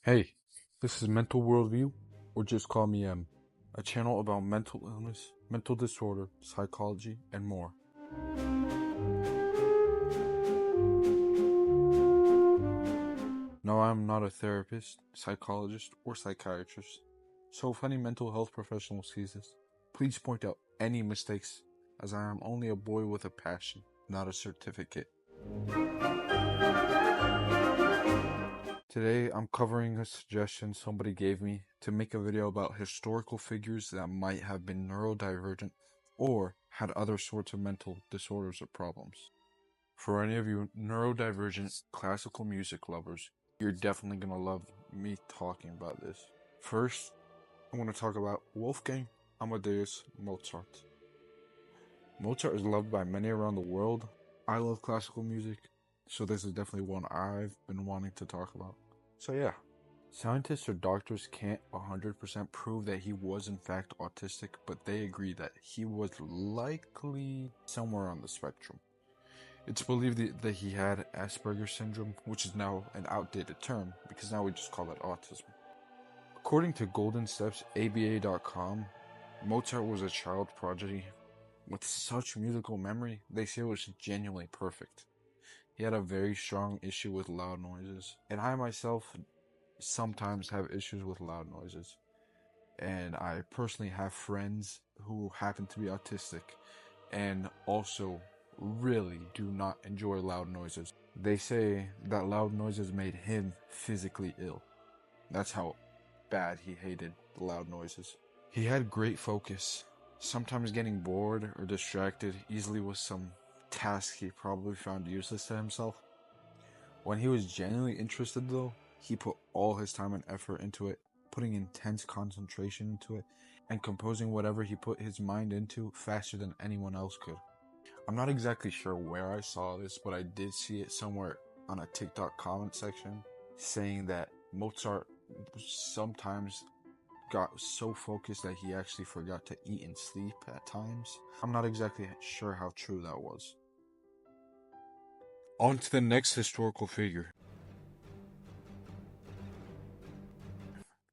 Hey, this is Mental Worldview, or just call me M, a channel about mental illness, mental disorder, psychology, and more. No, I'm not a therapist, psychologist, or psychiatrist, so if any mental health professional sees this, please point out any mistakes, as I am only a boy with a passion, not a certificate. Today, I'm covering a suggestion somebody gave me to make a video about historical figures that might have been neurodivergent or had other sorts of mental disorders or problems. For any of you neurodivergent classical music lovers, you're definitely going to love me talking about this. First, I want to talk about Wolfgang Amadeus Mozart. Mozart is loved by many around the world. I love classical music, so this is definitely one I've been wanting to talk about. So yeah, scientists or doctors can't 100% prove that he was in fact autistic, but they agree that he was likely somewhere on the spectrum. It's believed that he had Asperger's syndrome, which is now an outdated term because now we just call it autism. According to GoldenStepsABA.com, Mozart was a child prodigy with such musical memory, they say it was genuinely perfect. He had a very strong issue with loud noises, and I myself sometimes have issues with loud noises. And I personally have friends who happen to be autistic and also really do not enjoy loud noises. They say that loud noises made him physically ill. That's how bad he hated the loud noises. He had great focus, sometimes getting bored or distracted easily with some task he probably found useless to himself. When he was genuinely interested though, he put all his time and effort into it, putting intense concentration into it, and composing whatever he put his mind into faster than anyone else could. I'm not exactly sure where I saw this, but I did see it somewhere on a TikTok comment section saying that Mozart sometimes got so focused that he actually forgot to eat and sleep at times. I'm not exactly sure how true that was. On to the next historical figure.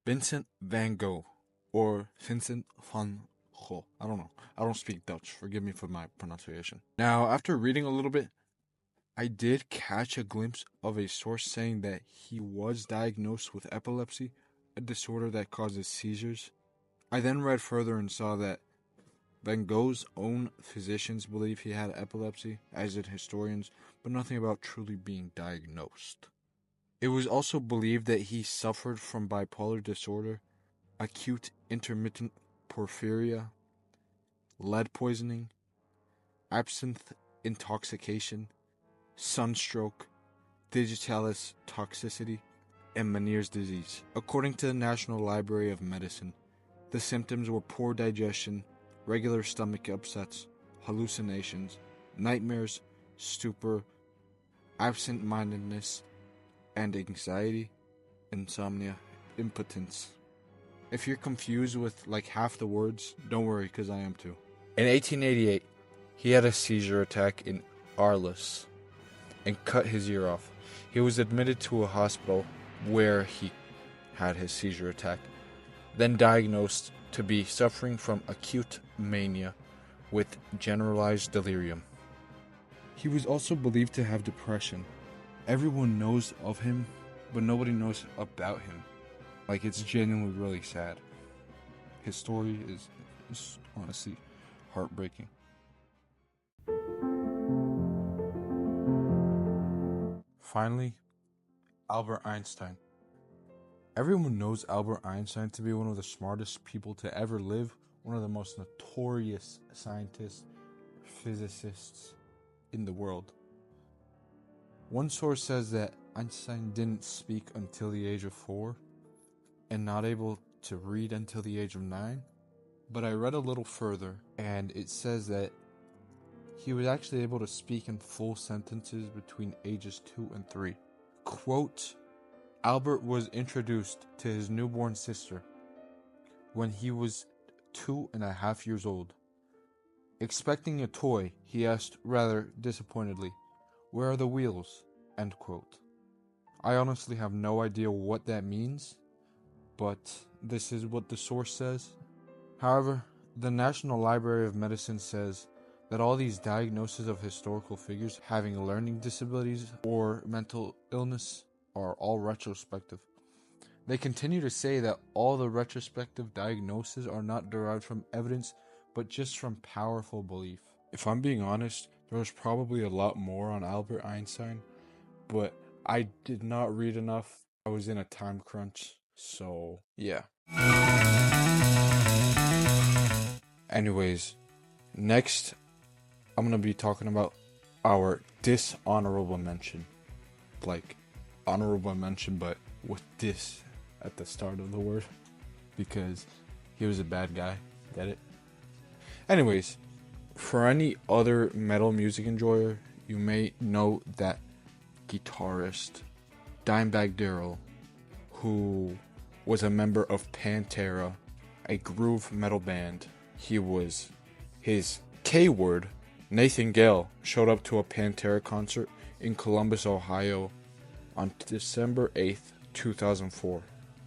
Vincent van Gogh, or Vincent van Gogh. I don't know. I don't speak Dutch. Forgive me for my pronunciation. Now, after reading a little bit, I did catch a glimpse of a source saying that he was diagnosed with epilepsy, a disorder that causes seizures. I then read further and saw that Van Gogh's own physicians believe he had epilepsy, as did historians, but nothing about truly being diagnosed. It was also believed that he suffered from bipolar disorder, acute intermittent porphyria, lead poisoning, absinthe intoxication, sunstroke, digitalis toxicity, and Meniere's disease. According to the National Library of Medicine, the symptoms were poor digestion, regular stomach upsets, hallucinations, nightmares, stupor, absent-mindedness, and anxiety, insomnia, impotence. If you're confused with like half the words, don't worry, because I am too. In 1888, he had a seizure attack in Arles and cut his ear off. He was admitted to a hospital where he had his seizure attack, then diagnosed to be suffering from acute mania with generalized delirium. He was also believed to have depression. Everyone knows of him, but nobody knows about him. Like, it's genuinely really sad. His story is honestly heartbreaking. Finally, Albert Einstein. Everyone knows Albert Einstein to be one of the smartest people to ever live, one of the most notorious scientists, physicists in the world. One source says that Einstein didn't speak until the age of 4 and not able to read until the age of 9, but I read a little further and it says that he was actually able to speak in full sentences between ages 2 and 3. Quote, Albert was introduced to his newborn sister when he was 2.5 years old. Expecting a toy, he asked rather disappointedly, "Where are the wheels?" End quote. I honestly have no idea what that means, but this is what the source says. However, the National Library of Medicine says that all these diagnoses of historical figures having learning disabilities or mental illness are all retrospective. They continue to say that all the retrospective diagnoses are not derived from evidence, but just from powerful belief. If I'm being honest, there was probably a lot more on Albert Einstein, but I did not read enough. I was in a time crunch, so yeah. Anyways, next I'm going to be talking about our dishonorable mention. Like, honorable mention, but with dis at the start of the word. Because he was a bad guy. Get it? Anyways, for any other metal music enjoyer, you may know that guitarist Dimebag Darrell, who was a member of Pantera, a groove metal band. His K-word, Nathan Gale, showed up to a Pantera concert in Columbus, Ohio on December 8th, 2004.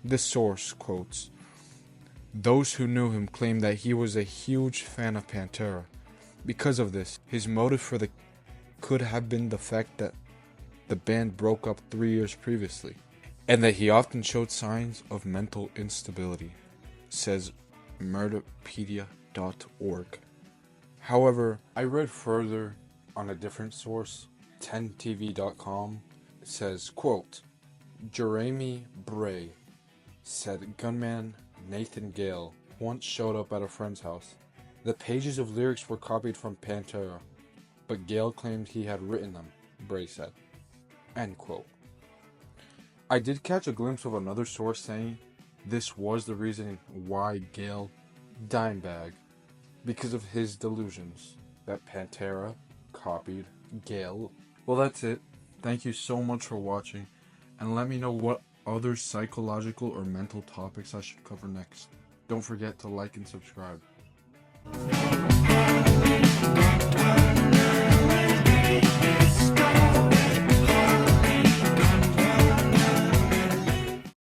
This source quotes, "Those who knew him claim that he was a huge fan of Pantera. Because of this, his motive could have been the fact that the band broke up 3 years previously, and that he often showed signs of mental instability," says Murderpedia.org. However, I read further on a different source, 10tv.com. It says, quote, "Jeremy Bray said gunman Nathan Gale once showed up at a friend's house. The pages of lyrics were copied from Pantera, but Gale claimed he had written them," Bray said. End quote. I did catch a glimpse of another source saying this was the reason why Gale Dimebag, because of his delusions that Pantera copied Gale. Well, that's it. Thank you so much for watching, and let me know what other psychological or mental topics I should cover next. Don't forget to like and subscribe.